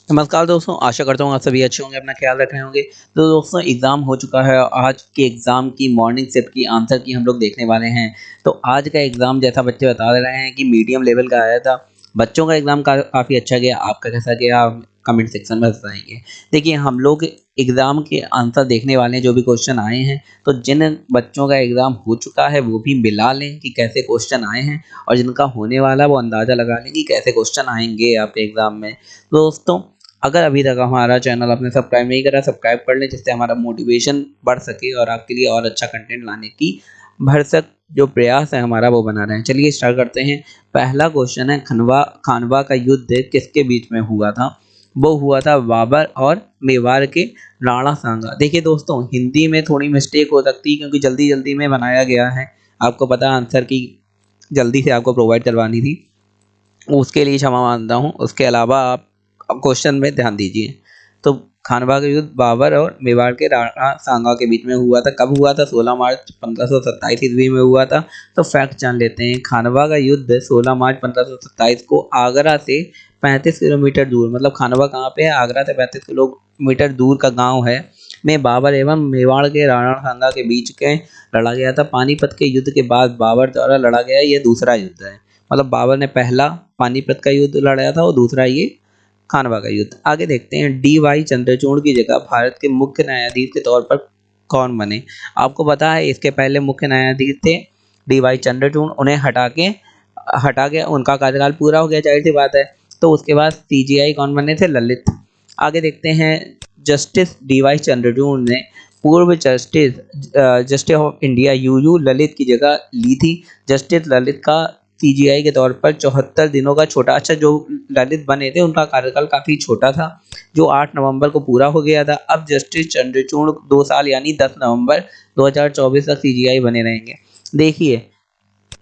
नमस्कार दोस्तों, आशा करता हूँ आप सभी अच्छे होंगे, अपना ख़्याल रख रहे होंगे। तो दोस्तों एग्ज़ाम हो चुका है, आज के एग्ज़ाम की मॉर्निंग शिफ्ट की आंसर की हम लोग देखने वाले हैं। तो आज का एग्ज़ाम जैसा बच्चे बता रहे हैं कि मीडियम लेवल का आया था। बच्चों का एग्ज़ाम काफ़ी अच्छा गया, आपका कैसा गया? आप कमेंट सेक्शन में बताएँगे। देखिए हम लोग एग्ज़ाम के आंसर देखने वाले हैं, जो भी क्वेश्चन आए हैं, तो जिन बच्चों का एग्ज़ाम हो चुका है वो भी मिला लें कि कैसे क्वेश्चन आए हैं और जिनका होने वाला है वो अंदाज़ा लगा लें कि कैसे क्वेश्चन आएँगे आपके एग्ज़ाम में। दोस्तों अगर अभी तक हमारा चैनल आपने सब्सक्राइब नहीं करा, सब्सक्राइब कर लें जिससे हमारा मोटिवेशन बढ़ सके और आपके लिए और अच्छा कंटेंट लाने की भरसक जो प्रयास है हमारा वो बना रहे हैं। चलिए स्टार्ट करते हैं। पहला क्वेश्चन है खानवा का युद्ध किसके बीच में हुआ था? वो हुआ था बाबर और मेवाड़ के राणा सांगा। देखिए दोस्तों हिंदी में थोड़ी मिस्टेक हो सकती है क्योंकि जल्दी-जल्दी में बनाया गया है। आपको पता है आंसर की जल्दी से आपको प्रोवाइड करवानी थी। उसके लिए क्षमा मांगता हूँ। उसके अलावा आप क्वेश्चन में ध्यान दीजिए। तो खानवा का युद्ध बाबर और मेवाड़ के राणा सांगा के बीच में हुआ था। कब हुआ था? 16 मार्च 1527 ईस्वी में हुआ था। तो फैक्ट जान लेते हैं। खानवा का युद्ध 16 मार्च 1527 को आगरा से 35 किलोमीटर दूर, मतलब खानवा कहाँ पे है? आगरा से 35 किलोमीटर दूर का गाँव है, में बाबर एवं मेवाड़ के राणा सांगा के बीच के लड़ा गया था। पानीपत के युद्ध के बाद बाबर द्वारा लड़ा गया ये दूसरा युद्ध है। मतलब बाबर ने पहला पानीपत का युद्ध लड़ा था और दूसरा ये खानवा का युद्ध। आगे देखते हैं डी वाई चंद्रचूड़ की जगह भारत के मुख्य न्यायाधीश के तौर पर कौन बने? आपको पता है इसके पहले मुख्य न्यायाधीश थे डी वाई चंद्रचूड़, उन्हें हटा के उनका कार्यकाल पूरा हो गया, जाहिर सी बात है। तो उसके बाद सीजीआई कौन बने थे? ललित। आगे देखते हैं जस्टिस डी वाई चंद्रचूड़ ने पूर्व justice of India UU Lalit की जगह ली थी। जस्टिस ललित का सीजीआई के तौर पर 74 दिनों का छोटा, अच्छा जो ललित बने थे उनका कार्यकाल काफ़ी छोटा था, जो 8 नवंबर को पूरा हो गया था। अब जस्टिस चंद्रचूड़ 2 साल यानी 10 नवंबर 2024 तक सीजीआई बने रहेंगे। देखिए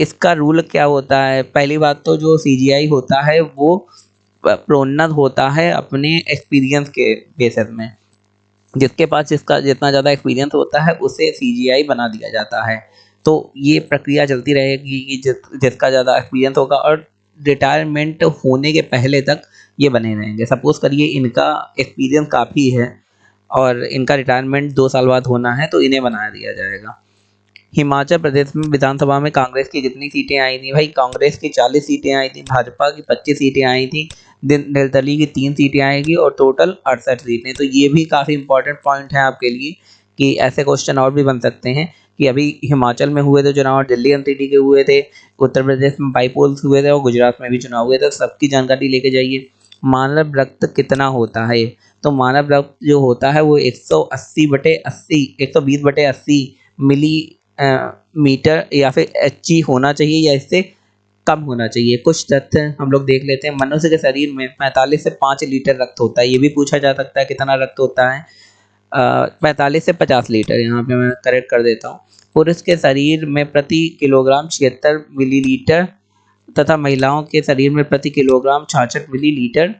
इसका रूल क्या होता है? पहली बात तो जो सीजीआई होता है वो प्रोन्नत होता है अपने एक्सपीरियंस के बेसिस में। जिसके पास जिसका जितना ज़्यादा एक्सपीरियंस होता है उसे सीजीआई बना दिया जाता है। तो ये प्रक्रिया चलती रहेगी कि जिसका ज़्यादा एक्सपीरियंस होगा और रिटायरमेंट होने के पहले तक ये बने रहेंगे। सपोज़ करिए इनका एक्सपीरियंस काफ़ी है और इनका रिटायरमेंट 2 साल बाद होना है तो इन्हें बना दिया जाएगा। हिमाचल प्रदेश में विधानसभा में कांग्रेस की कितनी सीटें आई थी? भाई कांग्रेस की 40 सीटें आई थी, भाजपा की 25 सीटें आई थी, निर्दलीय की 3 सीटें आएगी और टोटल 68 सीटें। तो ये भी काफ़ी इंपॉर्टेंट पॉइंट है आपके लिए कि ऐसे क्वेश्चन और भी बन सकते हैं कि अभी हिमाचल में हुए थे चुनाव, दिल्ली एनसीटी के हुए थे, उत्तर प्रदेश में बाईपोल्स हुए थे और गुजरात में भी चुनाव हुए थे। सबकी जानकारी लेके जाइए। मानव रक्त कितना होता है? तो मानव रक्त जो होता है वो 180/80 120/80 मिली मीटर या फिर एचजी होना चाहिए या इससे कम होना चाहिए। कुछ तथ्य हम लोग देख लेते हैं। मनुष्य के शरीर में 45 से 5 लीटर रक्त होता है। ये भी पूछा जा सकता है कितना रक्त होता है? 45 से 50 लीटर, यहाँ पे मैं करेक्ट कर देता हूँ। पुरुष के शरीर में प्रति किलोग्राम 76 मिलीलीटर तथा महिलाओं के शरीर में प्रति किलोग्राम 66 मिलीलीटर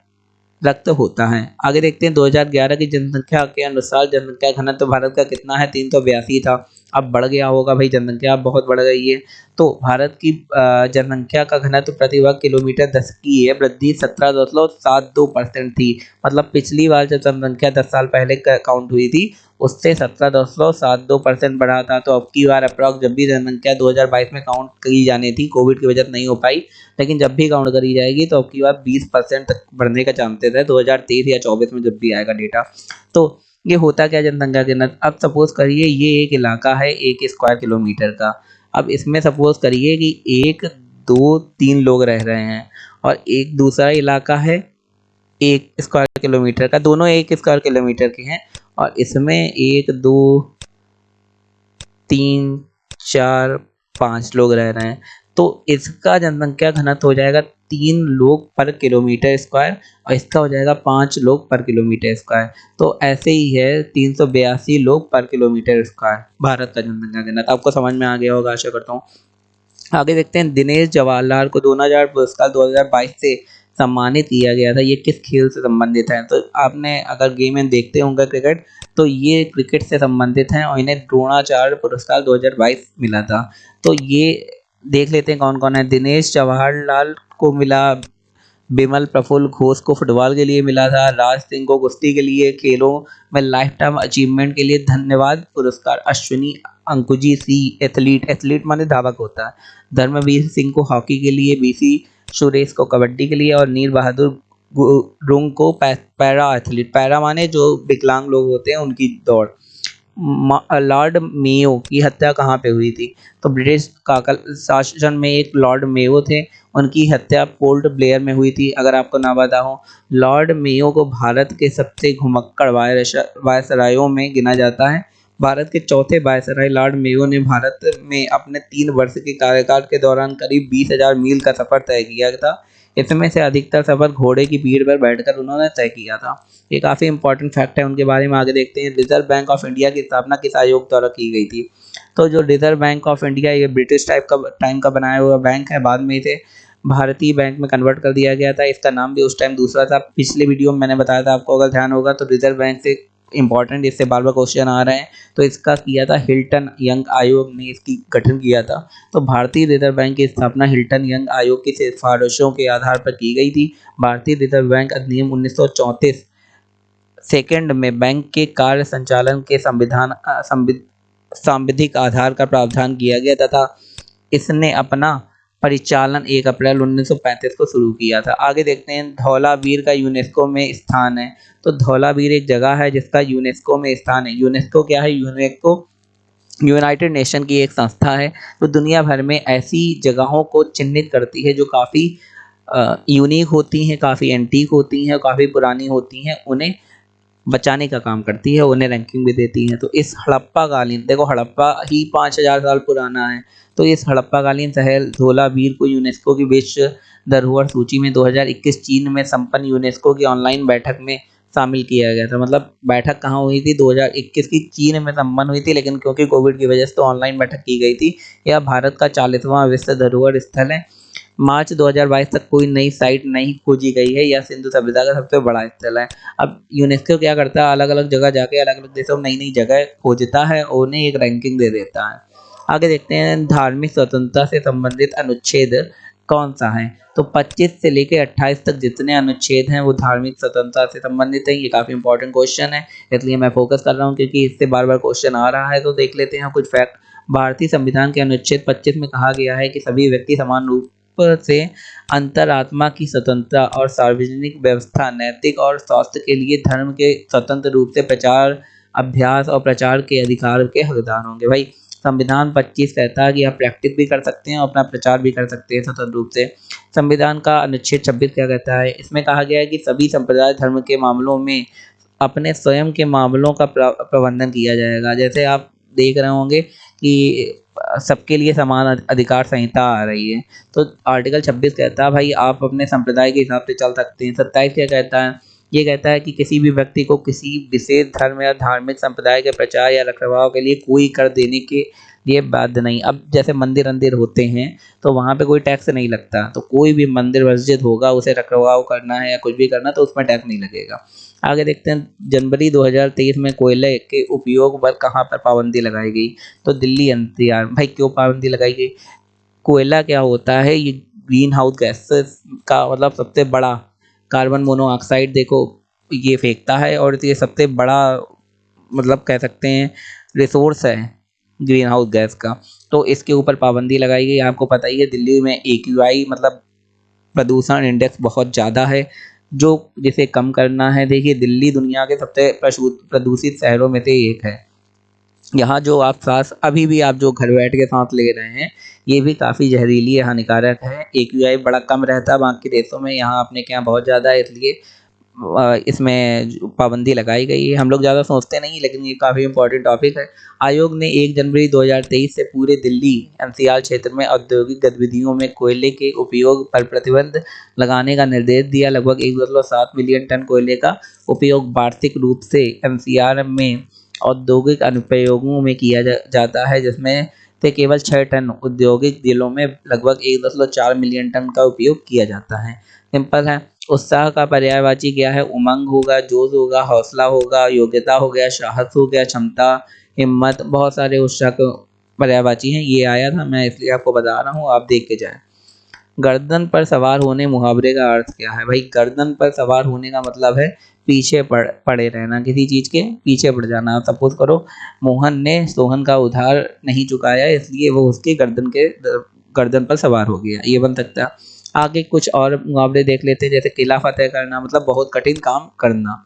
रक्त होता है। आगे देखते हैं 2011 की जनसंख्या के अनुसार जनसंख्या घनत्व भारत का कितना है? 382 था। अब बढ़ गया होगा भाई, जनसंख्या अब बहुत बढ़ गई है। तो भारत की जनसंख्या का घनत्व प्रति वर्ग किलोमीटर 10 की है, वृद्धि 17.72% थी। मतलब पिछली बार जब जनसंख्या 10 साल पहले काउंट हुई थी उससे 17.72% बढ़ा था। तो अब की बार अप्रॉक्स जब भी जनसंख्या 2022 में काउंट की जानी थी, कोविड की वजह से नहीं हो पाई, लेकिन जब भी काउंट करी जाएगी तो अब की बार 20% तक बढ़ने का चांसेस है 2023 या 24 में जब भी आएगा डेटा। तो ये होता क्या जनसंख्या के अंदर? अब सपोज करिए ये एक इलाका है 1 स्क्वायर किलोमीटर का। अब इसमें सपोज करिए कि 1 2 3 लोग रह रहे हैं और एक दूसरा इलाका है 1 स्क्वायर किलोमीटर का, दोनों 1 स्क्वायर किलोमीटर के हैं और इसमें 1 2 3 4 5 लोग रह रहे हैं। तो इसका जनसंख्या घनत्व हो जाएगा 3 लोग पर किलोमीटर स्क्वायर और इसका हो जाएगा 5 लोग पर किलोमीटर स्क्वायर। तो ऐसे ही है 382 लोग पर किलोमीटर स्क्वायर भारत का जनसंख्या घनत्व। आपको समझ में आ गया होगा आशा करता हूँ। आगे देखते हैं दिनेश जवाहरलाल को 2000 पुरस्कार 2022 से सम्मानित किया गया था। ये किस खेल से संबंधित है? तो आपने अगर गेम में देखते होंगे क्रिकेट, तो ये क्रिकेट से संबंधित हैं और इन्हें द्रोणाचार्य पुरस्कार 2022 मिला था। तो ये देख लेते हैं कौन कौन है। दिनेश जवाहरलाल को मिला बिमल प्रफुल्ल घोष को फुटबॉल के लिए मिला था, राज सिंह को कुश्ती के लिए, खेलों में लाइफ टाइम अचीवमेंट के लिए धन्यवाद पुरस्कार, अश्विनी अंकुजी सी एथलीट, एथलीट माने धावक होता है, धर्मवीर सिंह को हॉकी के लिए, बीसी सुरेश को कबड्डी के लिए और नील बहादुर रुंग को पैरा एथलीट, पैरा माने जो विकलांग लोग होते हैं उनकी दौड़। लॉर्ड मेयो की हत्या कहाँ पे हुई थी? तो ब्रिटिश काकल शासन में एक लॉर्ड मेयो थे, उनकी हत्या पोर्ट ब्लेयर में हुई थी। अगर आपको ना पता हो, लॉर्ड मेयो को भारत के सबसे घुमक्कड़ वायसरायों में गिना जाता है। भारत के चौथे वायसराय लॉर्ड मेयो ने भारत में अपने 3 वर्ष के कार्यकाल के दौरान करीब 20,000 मील का सफर तय किया था। इसमें से अधिकतर सफर घोड़े की पीठ पर बैठकर उन्होंने तय किया था। ये काफ़ी इंपॉर्टेंट फैक्ट है उनके बारे में। आगे देखते हैं, रिजर्व बैंक ऑफ इंडिया की स्थापना किस आयोग द्वारा की गई थी? तो जो रिजर्व बैंक ऑफ इंडिया, ये ब्रिटिश टाइम का बनाया हुआ बैंक है, बाद में इसे भारतीय बैंक में कन्वर्ट कर दिया गया था। इसका नाम भी उस टाइम दूसरा था। पिछले वीडियो में मैंने बताया था आपको, अगर ध्यान होगा तो रिजर्व बैंक से इंपॉर्टेंट, इससे बार बार क्वेश्चन आ रहे हैं। तो इसका किया था हिल्टन यंग आयोग ने इसकी गठन किया था। तो भारतीय रिजर्व बैंक की स्थापना हिल्टन यंग आयोग की सिफारिशों के आधार पर की गई थी। भारतीय रिजर्व बैंक अधिनियम 1934 सेकंड में बैंक के कार्य संचालन के सांविधिक आधार का प्रावधान किया गया तथा इसने अपना परिचालन 1 अप्रैल 1935 को शुरू किया था। आगे देखते हैं, धौलावीर का यूनेस्को में स्थान है। तो धौलावीर एक जगह है जिसका यूनेस्को में स्थान है। यूनेस्को क्या है? यूनेस्को यूनाइटेड नेशन की एक संस्था है जो दुनिया भर में ऐसी जगहों को चिन्हित करती है जो काफ़ी यूनिक होती हैं, काफ़ी एंटीक होती हैं, काफ़ी पुरानी होती हैं, उन्हें बचाने का काम करती है, उन्हें रैंकिंग भी देती है। तो इस हड़प्पा कालीन, देखो हड़प्पा ही 5,000 साल पुराना है, तो इस हड़प्पा कालीन शहर धौलावीर को यूनेस्को की विश्व धरोहर सूची में 2021 चीन में संपन्न यूनेस्को की ऑनलाइन बैठक में शामिल किया गया था। मतलब बैठक कहाँ हुई थी? 2021 की चीन में संपन्न हुई थी, लेकिन क्योंकि कोविड की वजह से तो ऑनलाइन बैठक की गई थी। यह भारत का 40वां विश्व धरोहर स्थल है। मार्च 2022 तक कोई नई साइट नहीं खोजी गई है। यह सिंधु सभ्यता का सबसे बड़ा स्थल है। अब यूनेस्को क्या करता है? अलग अलग जगह जाके अलग अलग देशों में नई नई जगह खोजता है और उन्हें एक रैंकिंग दे देता है। आगे देखते हैं, धार्मिक स्वतंत्रता से संबंधित अनुच्छेद कौन सा है? तो 25 से लेकर 28 तक जितने अनुच्छेद हैं वो धार्मिक स्वतंत्रता से संबंधित हैं। ये काफ़ी इंपॉर्टेंट क्वेश्चन है, इसलिए मैं फोकस कर रहा हूँ क्योंकि इससे बार बार क्वेश्चन आ रहा है। तो देख लेते हैं कुछ फैक्ट। भारतीय संविधान के अनुच्छेद 25 में कहा गया है कि सभी व्यक्ति समान रूप से अंतरात्मा की स्वतंत्रता और सार्वजनिक व्यवस्था, नैतिक और स्वास्थ्य के लिए धर्म के स्वतंत्र रूप से प्रचार, अभ्यास और प्रचार के अधिकार के हकदार होंगे। भाई संविधान 25 कहता है कि आप प्रैक्टिस भी कर सकते हैं और अपना प्रचार भी कर सकते हैं स्वतंत्र रूप से। संविधान का अनुच्छेद 26 क्या कहता है? इसमें कहा गया है कि सभी संप्रदाय धर्म के मामलों में अपने स्वयं के मामलों का प्रबंधन किया जाएगा। जैसे आप देख रहे होंगे कि सबके लिए समान अधिकार संहिता आ रही है, तो आर्टिकल 26 कहता है भाई आप अपने संप्रदाय के हिसाब से चल सकते हैं। 27 क्या कहता है? ये कहता है कि किसी भी व्यक्ति को किसी विशेष धर्म या धार्मिक संप्रदाय के प्रचार या रखरखाव के लिए कोई कर देने के लिए बाध्य नहीं। अब जैसे मंदिर अंदिर होते हैं तो वहाँ पे कोई टैक्स नहीं लगता, तो कोई भी मंदिर मस्जिद होगा उसे रखरखाव करना है या कुछ भी करना तो उसमें टैक्स नहीं लगेगा। आगे देखते हैं, जनवरी 2023 में कोयले के उपयोग पर कहाँ पर पाबंदी लगाई गई? तो दिल्ली एनसीआर। भाई क्यों पाबंदी लगाई गई? कोयला क्या होता है? ये ग्रीन हाउस गैसेस का मतलब सबसे बड़ा कार्बन मोनोऑक्साइड देखो ये फेंकता है और ये सबसे बड़ा मतलब कह सकते हैं रिसोर्स है ग्रीन हाउस गैस का। तो इसके ऊपर पाबंदी लगाई गई। आपको पता ही है दिल्ली में AQI मतलब प्रदूषण इंडेक्स बहुत ज़्यादा है, जो जिसे कम करना है। देखिए दिल्ली दुनिया के सबसे प्रदूषित शहरों में से एक है। यहाँ जो आप सांस अभी भी आप जो घर बैठ के सांस ले रहे हैं ये भी काफ़ी जहरीली है, हानिकारक है। AQI बड़ा कम रहता है बाकी देशों में, यहाँ अपने के यहाँ बहुत ज़्यादा है, इसलिए इसमें पाबंदी लगाई गई है। हम लोग ज़्यादा सोचते नहीं लेकिन ये काफ़ी इंपॉर्टेंट टॉपिक है। आयोग ने 1 जनवरी 2023 से पूरे दिल्ली NCR क्षेत्र में औद्योगिक गतिविधियों में कोयले के उपयोग पर प्रतिबंध लगाने का निर्देश दिया। लगभग 1.7 मिलियन टन कोयले का उपयोग वार्षिक रूप से NCR में औद्योगिक अनुप्रयोगों में किया जाता है, जिसमें से केवल 6 टन औद्योगिक जिलों में लगभग 1.4 मिलियन टन का उपयोग किया जाता है। सिंपल है। उत्साह का पर्यायवाची क्या है? उमंग होगा, जोश होगा, हौसला होगा, योग्यता हो गया, साहस हो गया, क्षमता, हिम्मत, बहुत सारे उत्साह के पर्यायवाची हैं। ये आया था मैं इसलिए आपको बता रहा हूँ, आप देख के जाएं। गर्दन पर सवार होने मुहावरे का अर्थ क्या है? भाई गर्दन पर सवार होने का मतलब है पीछे पड़े रहना, किसी चीज के पीछे पड़ जाना। सपोज करो मोहन ने सोहन का उधार नहीं चुकाया, इसलिए वो उसके गर्दन पर सवार हो गया, ये बन सकता है। आगे कुछ और मुहावरे देख लेते हैं, जैसे किला फतेह करना मतलब बहुत कठिन काम करना,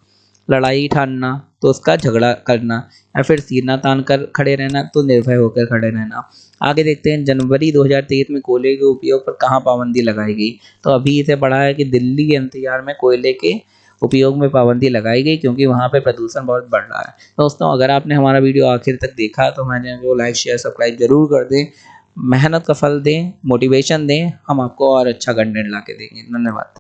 लड़ाई ठानना तो उसका झगड़ा करना, या फिर सीना तान कर खड़े रहना तो निर्भय होकर खड़े रहना। आगे देखते हैं जनवरी 2023 में कोयले के उपयोग पर कहाँ पाबंदी लगाई गई। तो अभी इसे पढ़ा है कि दिल्ली के एनसीआर में कोयले के उपयोग में पाबंदी लगाई गई, क्योंकि वहाँ पे प्रदूषण बहुत बढ़ रहा है। दोस्तों अगर आपने हमारा वीडियो आखिर तक देखा तो हमारे चैनल को लाइक शेयर सब्सक्राइब जरूर कर दें। मेहनत का फल दें, मोटिवेशन दें, हम आपको और अच्छा कंटेंट ला के देंगे। धन्यवाद।